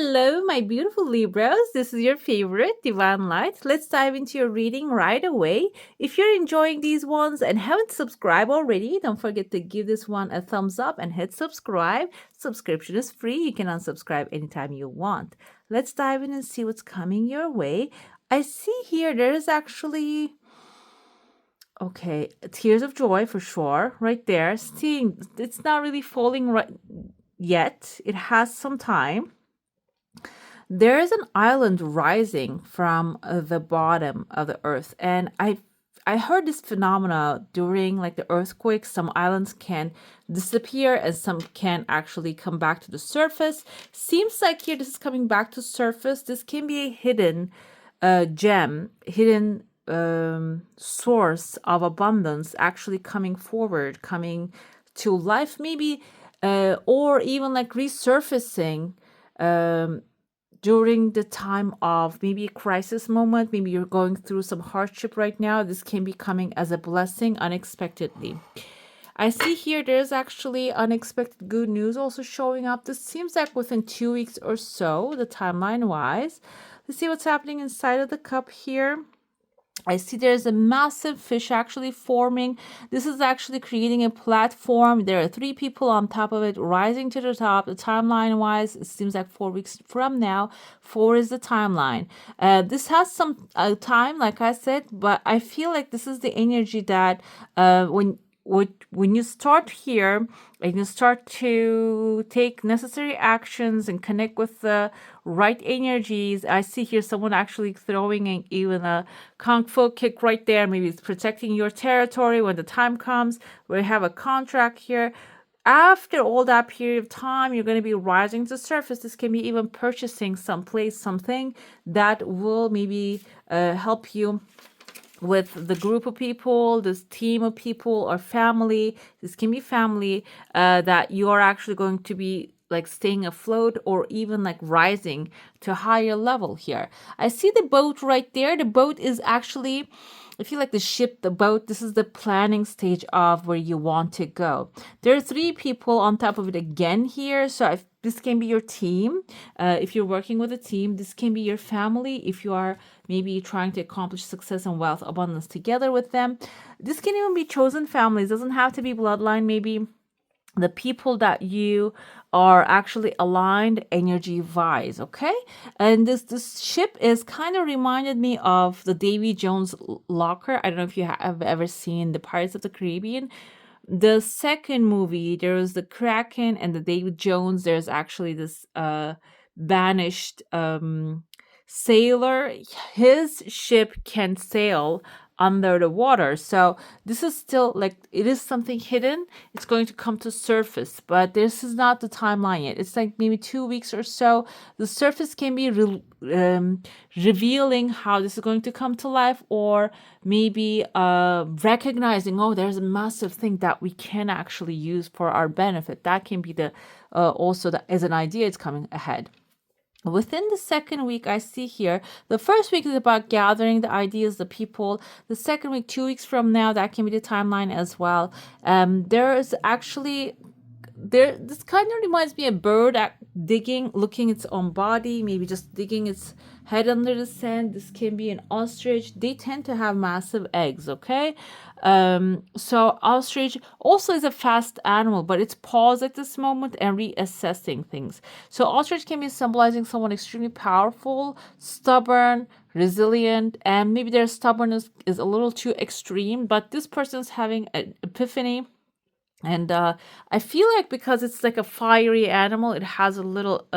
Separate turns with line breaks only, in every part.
Hello, my beautiful Libras. This is your favorite Divine Light. Let's dive into your reading right away. If you're enjoying these ones and haven't subscribed already, don't forget to give this one a thumbs up and hit subscribe. Subscription is free. You can unsubscribe anytime you want. Let's dive in and see what's coming your way. I see here there is actually tears of joy for sure, right there. Seeing it's not really falling right yet. It has some time. There is an island rising from the bottom of the earth, and I heard this phenomena during like the earthquake. Some islands can disappear and some can actually come back to the surface. Seems like here this is coming back to surface. This can be a hidden gem, hidden source of abundance actually coming forward, coming to life, maybe, or even like resurfacing during the time of maybe a crisis moment. Maybe you're going through some hardship right now. This can be coming as a blessing unexpectedly. I see here there's actually unexpected good news also showing up. This seems like within 2 weeks or so, the timeline wise. Let's see what's happening inside of the cup here. I see there's a massive fish actually forming. This is actually creating a platform. There are 3 people on top of it rising to the top. The timeline wise, it seems like 4 weeks from now. 4 is the timeline. This has some time, like I said, but I feel like this is the energy that when you start here and you start to take necessary actions and connect with the right energies. I see here someone actually throwing even a kung fu kick right there. Maybe it's protecting your territory when the time comes. We have a contract here. After all that period of time, you're going to be rising to the surface. This can be even purchasing someplace, something that will maybe help you with the group of people, this team of people or family. This can be family that you are actually going to be like staying afloat or even like rising to a higher level here. I see the boat right there. The boat is actually, I feel like the ship, the boat, this is the planning stage of where you want to go. There are 3 people on top of it again here. So this can be your team. If you're working with a team, this can be your family. If you are maybe trying to accomplish success and wealth abundance together with them. This can even be chosen families. It doesn't have to be bloodline. Maybe the people that you are actually aligned energy wise, okay? And this ship is kind of reminded me of the Davy Jones locker. I don't know if you have ever seen the Pirates of the Caribbean. The second movie, there was the Kraken and the David Jones. There's actually this banished sailor. His ship can sail under the water. So this is still like, it is something hidden. It's going to come to surface, but this is not the timeline yet. It's like maybe 2 weeks or so. The surface can be revealing how this is going to come to life, or maybe recognizing, oh, there's a massive thing that we can actually use for our benefit. That can be the also that as an idea, it's coming ahead. Within the second week, I see here, the first week is about gathering the ideas, the people. The second week, 2 weeks from now, that can be the timeline as well. There is actually, this kind of reminds me of a bird digging, looking its own body, maybe just digging its head under the sand. This can be an ostrich. They tend to have massive eggs, okay? So ostrich also is a fast animal, but it's paused at this moment and reassessing things. So ostrich can be symbolizing someone extremely powerful, stubborn, resilient, and maybe their stubbornness is a little too extreme, but this person's having an epiphany. And I feel like because it's like a fiery animal, it has a little,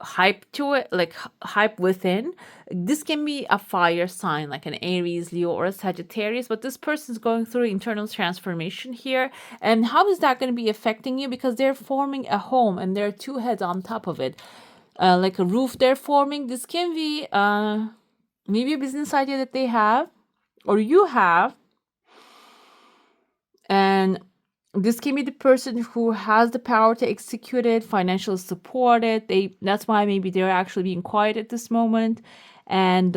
hype to it, like hype within. This can be a fire sign, like an Aries, Leo, or a Sagittarius, but this person's going through internal transformation here. And how is that going to be affecting you? Because they're forming a home and there are 2 heads on top of it, like a roof they're forming. This can be maybe a business idea that they have or you have. And this can be the person who has the power to execute it, financial support it. That's why maybe they're actually being quiet at this moment and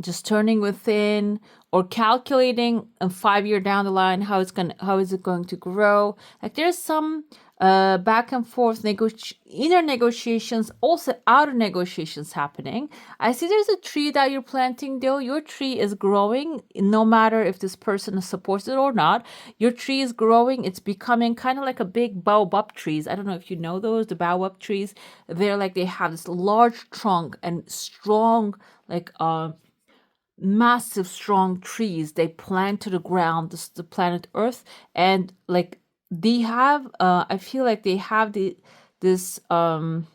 just turning within or calculating a 5 year down the line how is it going to grow. Like there's some back and forth inner negotiations, also outer negotiations happening. I see there's a tree that you're planting though. Your tree is growing no matter if this person supports it or not. Your tree is growing. It's becoming kind of like a big baobab trees. I don't know if you know those, the baobab trees. They're like, they have this large trunk and strong, like massive strong trees they plant to the ground, the planet Earth. And like they have I feel like they have this even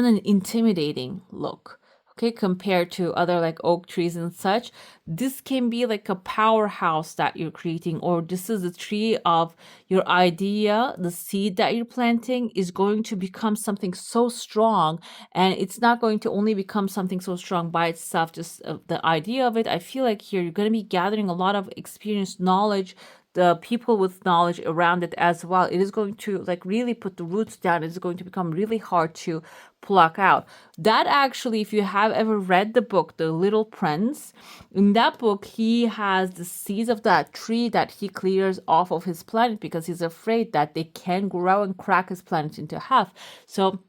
an intimidating look, okay, compared to other like oak trees and such. This can be like a powerhouse that you're creating, or this is a tree of your idea. The seed that you're planting is going to become something so strong, and it's not going to only become something so strong by itself, just the idea of it. I feel like here you're going to be gathering a lot of experience, knowledge, the people with knowledge around it as well. It is going to like really put the roots down. It's going to become really hard to pluck out. That actually, if you have ever read the book, The Little Prince, in that book, he has the seeds of that tree that he clears off of his planet because he's afraid that they can grow and crack his planet into half. So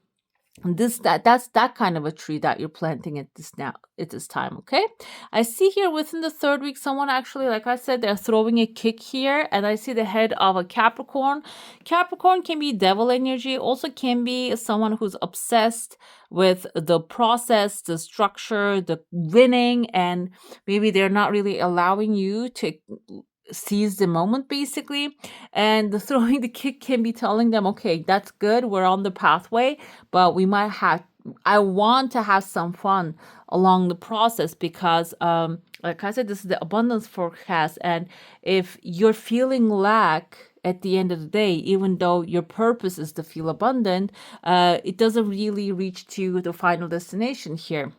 that's that kind of a tree that you're planting at this time. Okay, I see here within the third week, someone actually, like I said, they're throwing a kick here, and I see the head of a Capricorn. Capricorn can be devil energy, also can be someone who's obsessed with the process, the structure, the winning, and maybe they're not really allowing you to seize the moment basically. And the throwing the kick can be telling them, okay, that's good, we're on the pathway, but I want to have some fun along the process, because like I said, this is the abundance forecast, and if you're feeling lack at the end of the day, even though your purpose is to feel abundant, it doesn't really reach to the final destination here.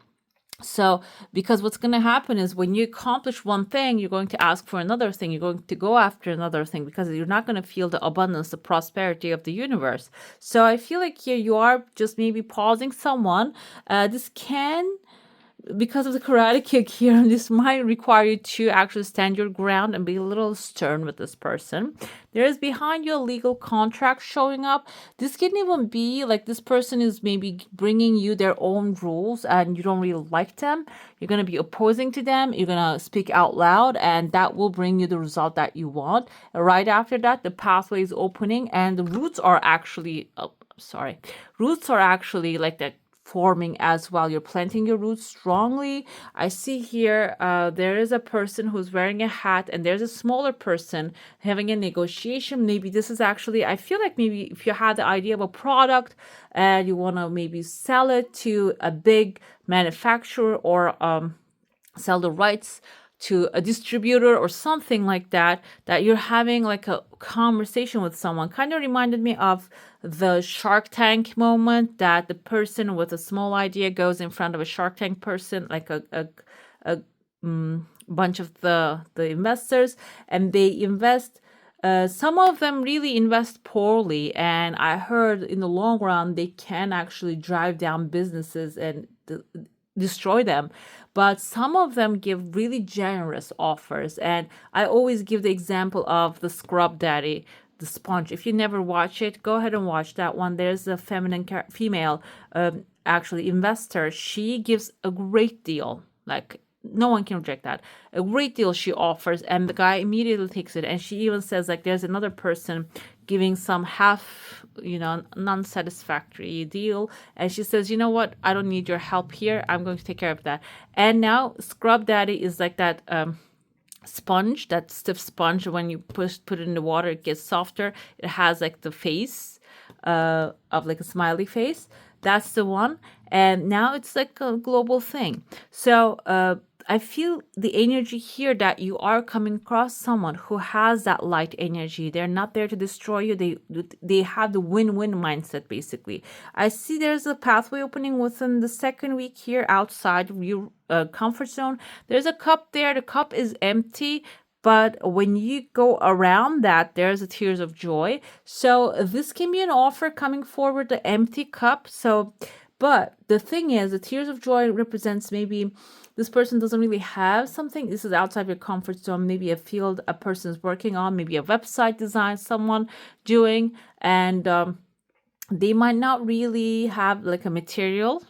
So, because what's going to happen is when you accomplish one thing, you're going to ask for another thing. You're going to go after another thing because you're not going to feel the abundance, the prosperity of the universe. So, I feel like here you are just maybe pausing someone. This can, because of the karate kick here, this might require you to actually stand your ground and be a little stern with this person. There is behind you a legal contract showing up. This can even be like this person is maybe bringing you their own rules and you don't really like them. You're going to be opposing to them. You're going to speak out loud, and that will bring you the result that you want. Right after that, the pathway is opening, and the roots are actually, roots are actually like that forming as well. You're planting your roots strongly. I see here there is a person who's wearing a hat, and there's a smaller person having a negotiation. Maybe this is actually, I feel like maybe if you had the idea of a product and you want to maybe sell it to a big manufacturer, or sell the rights to a distributor or something like that, that you're having like a conversation with someone. Kind of reminded me of the Shark Tank moment, that the person with a small idea goes in front of a Shark Tank person, like a bunch of the investors, and they invest. Some of them really invest poorly, and I heard in the long run they can actually drive down businesses and destroy them. But some of them give really generous offers, and I always give the example of the Scrub Daddy, the sponge. If you never watch it, go ahead and watch that one. There's a female actually investor. She gives a great deal, like no one can reject that. A great deal she offers, and the guy immediately takes it. And she even says, like, there's another person giving some half, non-satisfactory deal, and she says, you know what, I don't need your help here, I'm going to take care of that. And now Scrub Daddy is like that sponge, that stiff sponge. When you put it in the water, it gets softer. It has like the face of like a smiley face. That's the one. And now it's like a global thing. So I feel the energy here that you are coming across someone who has that light energy. They're not there to destroy you. They have the win-win mindset, basically. I see there's a pathway opening within the second week here outside your comfort zone. There's a cup there. The cup is empty, but when you go around that, there's a tears of joy. So this can be an offer coming forward, the empty cup. So But the thing is, the tears of joy represents maybe this person doesn't really have something. This is outside your comfort zone, maybe a field a person is working on, maybe a website design someone doing, and they might not really have like a material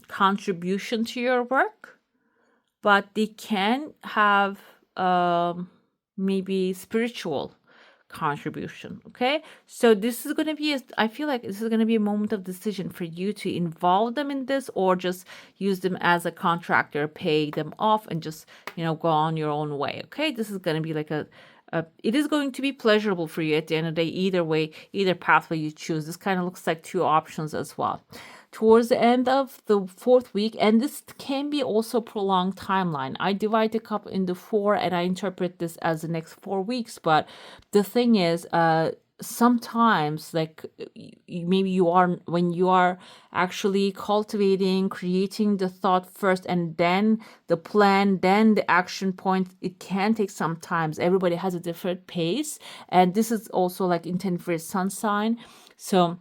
contribution to your work, but they can have maybe spiritual contribution. Okay, so this is going to be I feel like this is going to be a moment of decision for you to involve them in this, or just use them as a contractor, pay them off, and just go on your own way. Okay, this is going to be like it is going to be pleasurable for you at the end of the day, either way, either pathway you choose. This kind of looks like two options as well. Towards the end of the 4th week, and this can be also prolonged timeline. I divide the cup into 4 and I interpret this as the next 4 weeks. But the thing is, sometimes like maybe when you are actually cultivating, creating the thought first, and then the plan, then the action point, it can take some time. Everybody has a different pace, and this is also like intended for a sun sign. So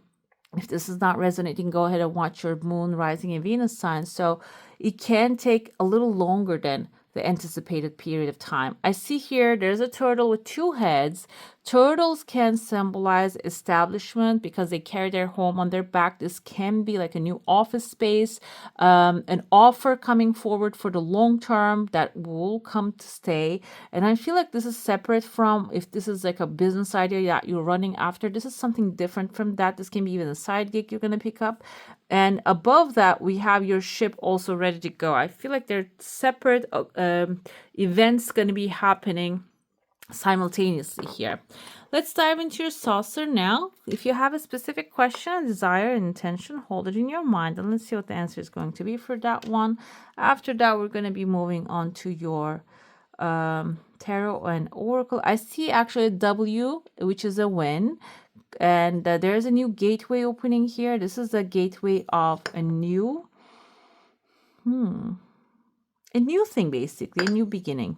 if this is not resonating, go ahead and watch your moon, rising, and Venus signs. So it can take a little longer than the anticipated period of time. I see here there's a turtle with 2 heads. Turtles can symbolize establishment because they carry their home on their back. This can be like a new office space, an offer coming forward for the long term that will come to stay. And I feel like this is separate from if this is like a business idea that you're running after. This is something different from that. This can be even a side gig you're going to pick up. And above that, we have your ship also ready to go. I feel like they're separate events going to be happening simultaneously here. Let's dive into your saucer now. If you have a specific question, desire, and intention, hold it in your mind, and let's see what the answer is going to be for that one. After that, we're going to be moving on to your tarot and oracle. I see actually a W, which is a win. And there's a new gateway opening here. This is a gateway of a new thing, basically, a new beginning.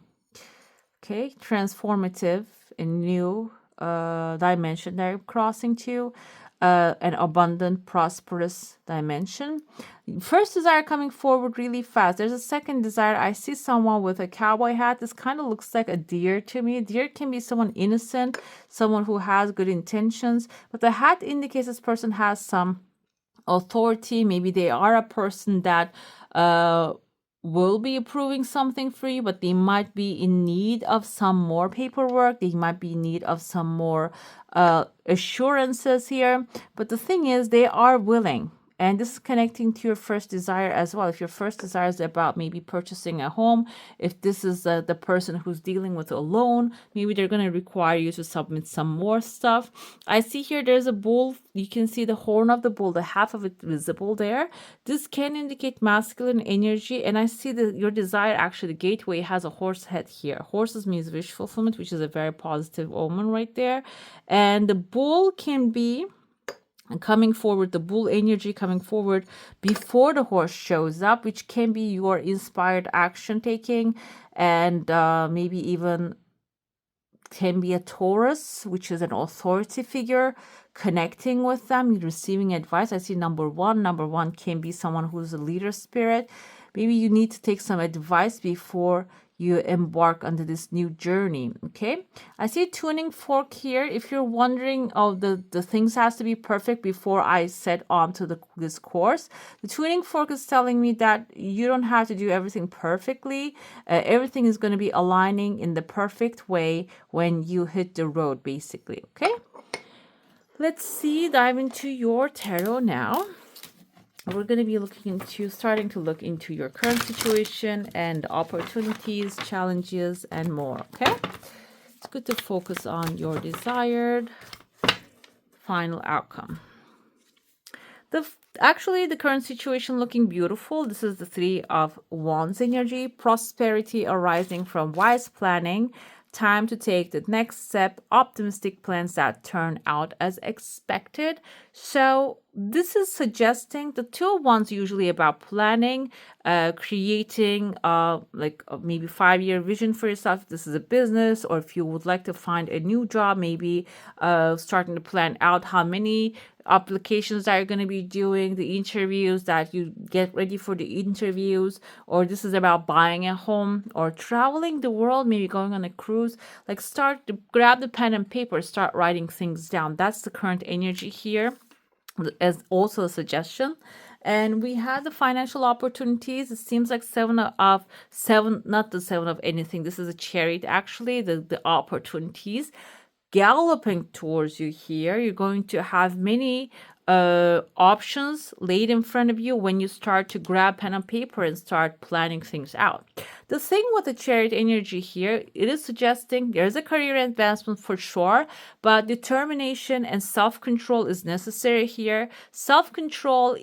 Okay, transformative, a new dimension they're crossing to, an abundant, prosperous dimension. First desire coming forward really fast. There's a second desire. I see someone with a cowboy hat. This kind of looks like a deer to me. Deer can be someone innocent, someone who has good intentions, but the hat indicates this person has some authority. Maybe they are a person that will be approving something for you, but they might be in need of some more paperwork. They might be in need of some more assurances here. But the thing is, they are willing. And this is connecting to your first desire as well. If your first desire is about maybe purchasing a home, if this is the person who's dealing with a loan, maybe they're going to require you to submit some more stuff. I see here there's a bull. You can see the horn of the bull, the half of it visible there. This can indicate masculine energy. And I see that your desire, actually, the gateway has a horse head here. Horses means wish fulfillment, which is a very positive omen right there. And the bull can be coming forward, the bull energy coming forward before the horse shows up, which can be your inspired action taking, and maybe even can be a Taurus, which is an authority figure, connecting with them, receiving advice. I see number one. Number one can be someone who's a leader spirit. Maybe you need to take some advice before you embark onto this new journey. Okay, I see a tuning fork here. If you're wondering, the things has to be perfect before I set on to this course, the tuning fork is telling me that you don't have to do everything perfectly. Everything is going to be aligning in the perfect way when you hit the road, basically. Okay, let's dive into your tarot now. We're going to be starting to look into your current situation and opportunities, challenges, and more. Okay, it's good to focus on your desired final outcome. Actually, the current situation looking beautiful. This is the 3 of Wands energy, prosperity arising from wise planning, time to take the next step, optimistic plans that turn out as expected. So this is suggesting the 2 of Wands usually about planning, creating maybe 5-year vision for yourself. If this is a business, or if you would like to find a new job, maybe starting to plan out how many applications that you're going to be doing, the interviews that you get ready for the interviews, or this is about buying a home or traveling the world, maybe going on a cruise. Like start to grab the pen and paper, start writing things down. That's the current energy here, as also a suggestion. And we have the financial opportunities. It seems like seven, not the seven of anything. This is a chariot, actually, the opportunities galloping towards you here. You're going to have many options laid in front of you when you start to grab pen and paper and start planning things out. The thing with the chariot energy here, it is suggesting there's a career advancement for sure, but determination and self-control is necessary here. Self-control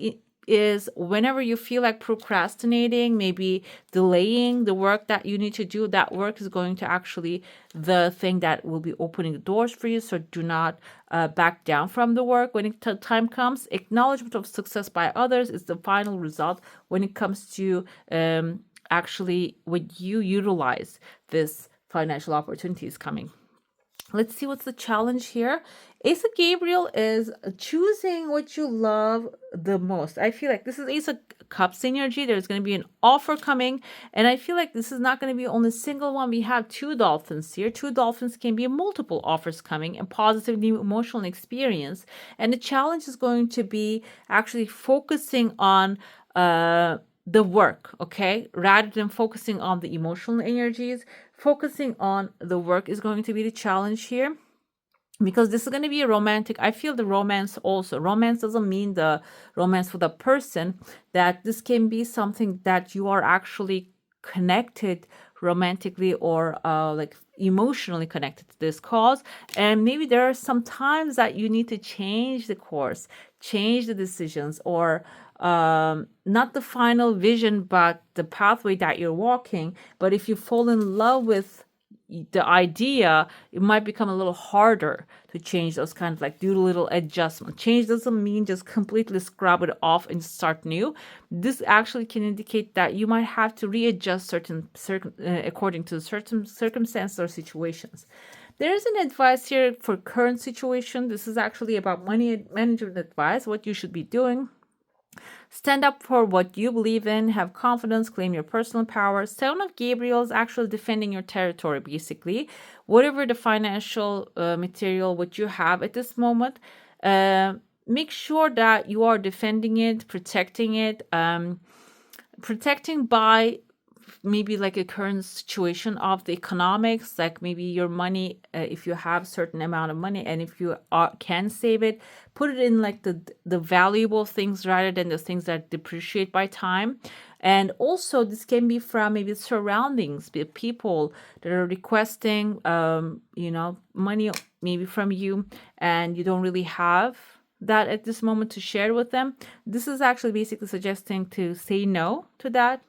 is whenever you feel like procrastinating, maybe delaying the work that you need to do, that work is going to actually the thing that will be opening the doors for you. So do not back down from the work when time comes. Acknowledgement of success by others is the final result when it comes to actually when you utilize this financial opportunities coming. Let's see what's the challenge here. Ace of Gabriel is choosing what you love the most. I feel like this is Ace of Cups energy. There's going to be an offer coming. And I feel like this is not going to be only a single one. We have two dolphins here. Two dolphins can be multiple offers coming and positive new emotional experience. And the challenge is going to be actually focusing on the work, okay? Rather than focusing on the emotional energies, focusing on the work is going to be the challenge here, because this is going to be a romantic. I feel the romance also. Romance doesn't mean the romance with a person, that this can be something that you are actually connected romantically or like emotionally connected to this cause. And maybe there are some times that you need to change the course, change the decisions, or not the final vision, but the pathway that you're walking. But if you fall in love with the idea, it might become a little harder to change those kind of like do a little adjustment. Change doesn't mean just completely scrub it off and start new. This actually can indicate that you might have to readjust certain according to certain circumstances or situations. There is an advice here for current situation. This is actually about money management advice, what you should be doing. Stand up for what you believe in, have confidence, claim your personal power. Seven of Gabriel is actually defending your territory, basically. Whatever the financial material, what you have at this moment, make sure that you are defending it, protecting by maybe like a current situation of the economics, like maybe your money, if you have certain amount of money and if you can save it, put it in like the valuable things rather than the things that depreciate by time. And also this can be from maybe surroundings, people that are requesting money maybe from you and you don't really have that at this moment to share with them. This is actually basically suggesting to say no to that.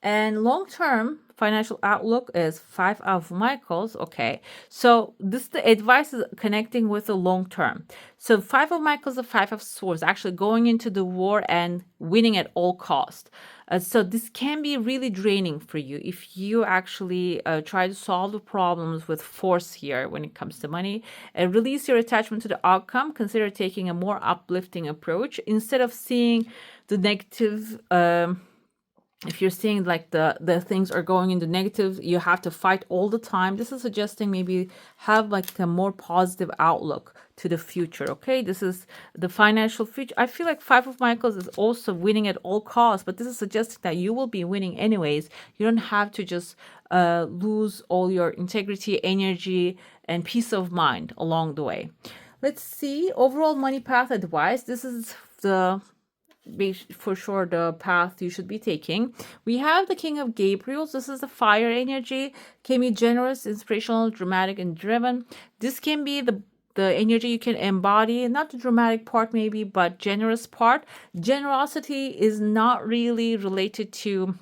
And long-term financial outlook is 5 of Michaels. Okay, so the advice is connecting with the long term. So 5 of Michaels, the 5 of Swords, actually going into the war and winning at all cost. So this can be really draining for you if you actually try to solve the problems with force here when it comes to money. Release your attachment to the outcome. Consider taking a more uplifting approach instead of seeing the negative. If you're seeing like the things are going into negative, you have to fight all the time. This is suggesting maybe have like a more positive outlook to the future. Okay, this is the financial future. I feel like 5 of Michaels is also winning at all costs, but this is suggesting that you will be winning anyways. You don't have to just lose all your integrity, energy, and peace of mind along the way. Let's see overall money path advice. This is for sure the path you should be taking. We have the King of Gabriels. This is the fire energy. Can be generous, inspirational, dramatic, and driven. This can be the energy you can embody, not the dramatic part maybe, but generous part. Generosity is not really related to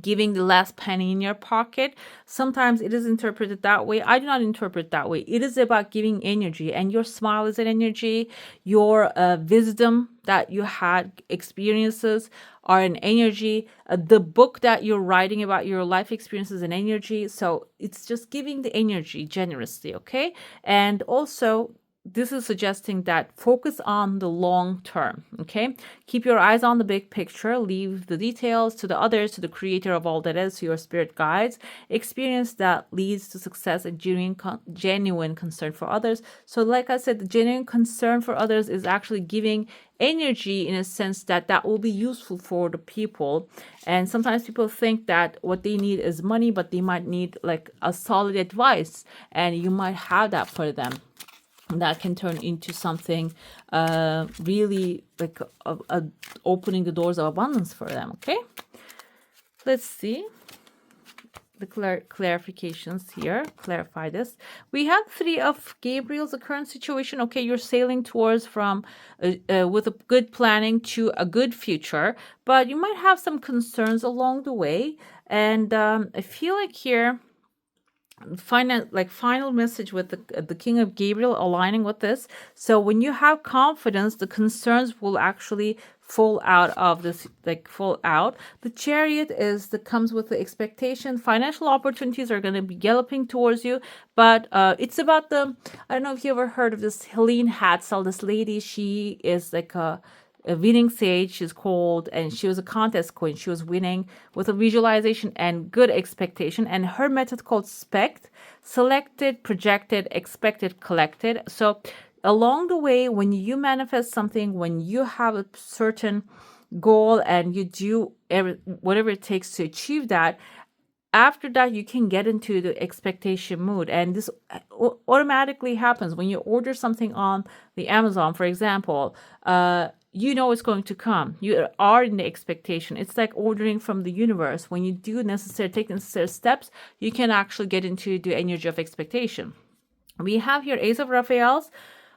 giving the last penny in your pocket. Sometimes it is interpreted that way. I do not interpret that way. It is about giving energy, and your smile is an energy. Your wisdom that you had, experiences are an energy. The book that you're writing about your life experiences is an energy. So it's just giving the energy generously, okay? And also this is suggesting that focus on the long term, okay? Keep your eyes on the big picture, leave the details to the others, to the creator of all that is, to your spirit guides. Experience that leads to success and genuine concern for others. So like I said, the genuine concern for others is actually giving energy in a sense that that will be useful for the people. And sometimes people think that what they need is money, but they might need like a solid advice, and you might have that for them. That can turn into something really like opening the doors of abundance for them. Okay, let's see the clarifications here. Clarify this. We have 3 of Gabriel's, the current situation. Okay, you're sailing towards from with a good planning to a good future, but you might have some concerns along the way. And I feel like here, final message with the King of Gabriel aligning with this. So when you have confidence, the concerns will actually fall out of this, fall out. The Chariot comes with the expectation. Financial opportunities are going to be galloping towards you, but it's about I don't know if you ever heard of this Helene Hatzel, this lady. She is like a winning sage, she's called, and she was a contest queen. She was winning with a visualization and good expectation, and her method called SPECT: selected, projected, expected, collected. So along the way, when you manifest something, when you have a certain goal and you do whatever it takes to achieve that, after that you can get into the expectation mood, and this automatically happens when you order something on the Amazon, for example. You know it's going to come. You are in the expectation. It's like ordering from the universe. When you take necessary steps, you can actually get into the energy of expectation. We have here Ace of Raphaels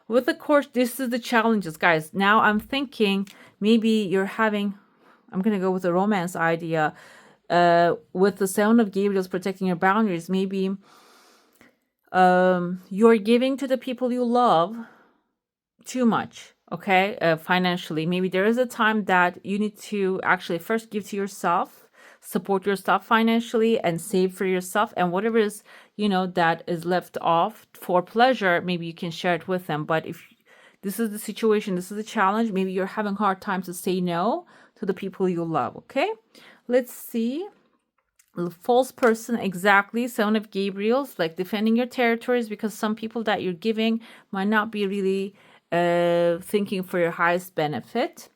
with the course. This is the challenges, guys. Now I'm thinking maybe you're having, I'm going to go with the romance idea. With the Sound of Gabriel's protecting your boundaries, maybe you're giving to the people you love too much. Okay, financially, maybe there is a time that you need to actually first give to yourself, support yourself financially, and save for yourself. And whatever is, that is left off for pleasure, maybe you can share it with them. But if this is the situation, this is the challenge, maybe you're having a hard time to say no to the people you love. Okay, let's see. False person, exactly. Sound of Gabriel's, like defending your territories, because some people that you're giving might not be really thinking for your highest benefit.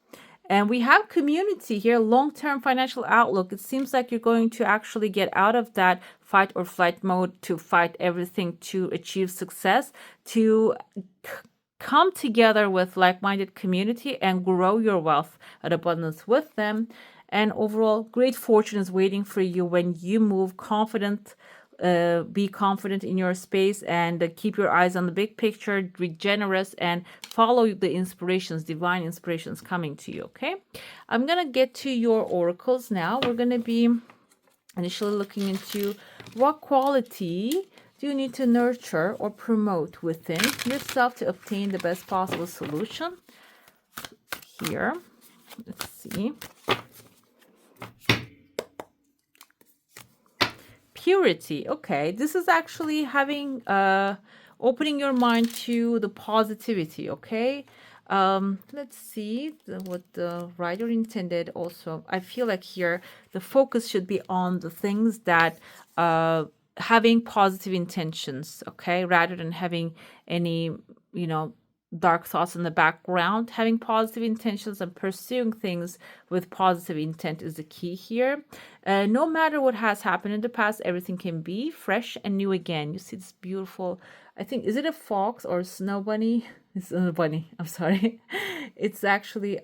And we have community here, long-term financial outlook. It seems like you're going to actually get out of that fight or flight mode to fight everything to achieve success, to come together with like-minded community and grow your wealth and abundance with them. And overall, great fortune is waiting for you when you move confident. Be confident in your space, and keep your eyes on the big picture, be generous, and follow the inspirations, divine inspirations coming to you. Okay, I'm gonna get to your oracles now. We're gonna be initially looking into what quality do you need to nurture or promote within yourself to obtain the best possible solution. Here, let's see. Purity. Okay, this is actually having opening your mind to the positivity. Okay, let's see what the writer intended. Also, I feel like here the focus should be on the things that having positive intentions. Okay, rather than having any dark thoughts in the background. Having positive intentions and pursuing things with positive intent is the key here. No matter what has happened in the past, everything can be fresh and new again. You see this beautiful, I think, is it a fox or a snow bunny? It's a bunny, I'm sorry. It's actually,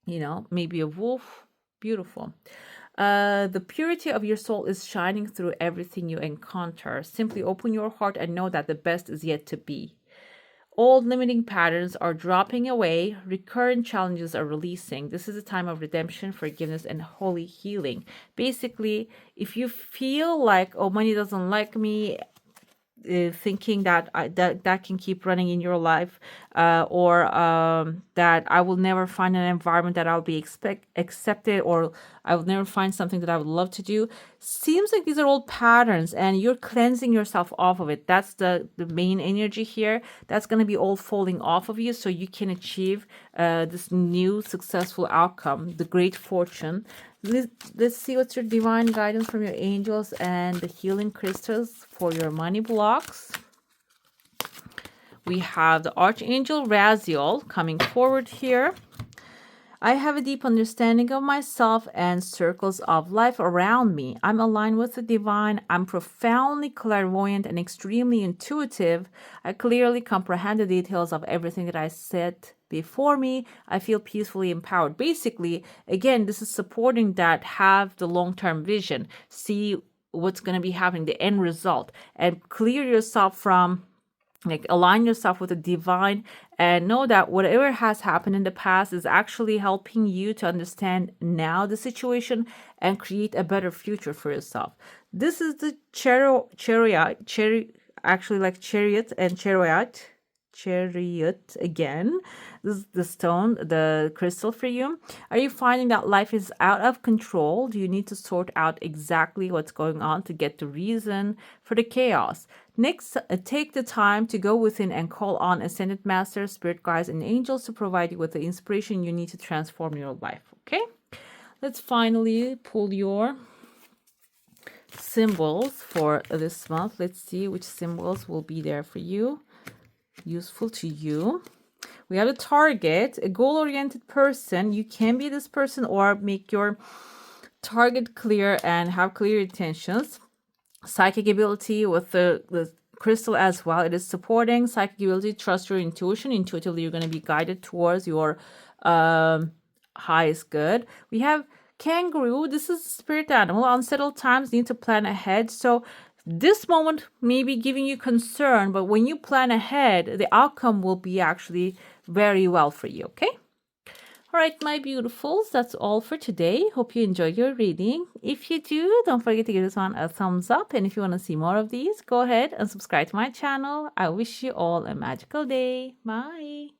maybe a wolf. Beautiful. The purity of your soul is shining through everything you encounter. Simply open your heart and know that the best is yet to be. Old limiting patterns are dropping away. Recurrent challenges are releasing. This is a time of redemption, forgiveness, and holy healing. Basically, if you feel like, oh, money doesn't like me, thinking that that can keep running in your life, or that I will never find an environment that I'll be accepted, or I will never find something that I would love to do. Seems like these are all patterns, and you're cleansing yourself off of it. That's the main energy here. That's going to be all falling off of you, so you can achieve this new successful outcome, the great fortune. Let's see what's your divine guidance from your angels and the healing crystals for your money blocks. We have the Archangel Raziel coming forward here. I have a deep understanding of myself and circles of life around me. I'm aligned with the divine. I'm profoundly clairvoyant and extremely intuitive. I clearly comprehend the details of everything that I set before me. I feel peacefully empowered. Basically, again, this is supporting that have the long-term vision. See what's going to be happening, the end result, and clear yourself from, like, align yourself with the divine, and know that whatever has happened in the past is actually helping you to understand now the situation and create a better future for yourself. This is the chariot again. This is the stone, the crystal for you. Are you finding that life is out of control? Do you need to sort out exactly what's going on to get the reason for the chaos? Next, take the time to go within and call on ascended masters, spirit guides, and angels to provide you with the inspiration you need to transform your life. Okay, let's finally pull your symbols for this month. Let's see which symbols will be there for you, useful to you. We have a target, a goal-oriented person. You can be this person or make your target clear and have clear intentions. Psychic ability with the crystal as well. It is supporting psychic ability. Trust your intuition. Intuitively, you're going to be guided towards your highest good. We have kangaroo. This is a spirit animal. Unsettled times, need to plan ahead. So this moment may be giving you concern, but when you plan ahead, the outcome will be actually very well for you, okay? All right, my beautifuls, that's all for today. Hope you enjoyed your reading. If you do, don't forget to give this one a thumbs up. And if you want to see more of these, go ahead and subscribe to my channel. I wish you all a magical day. Bye.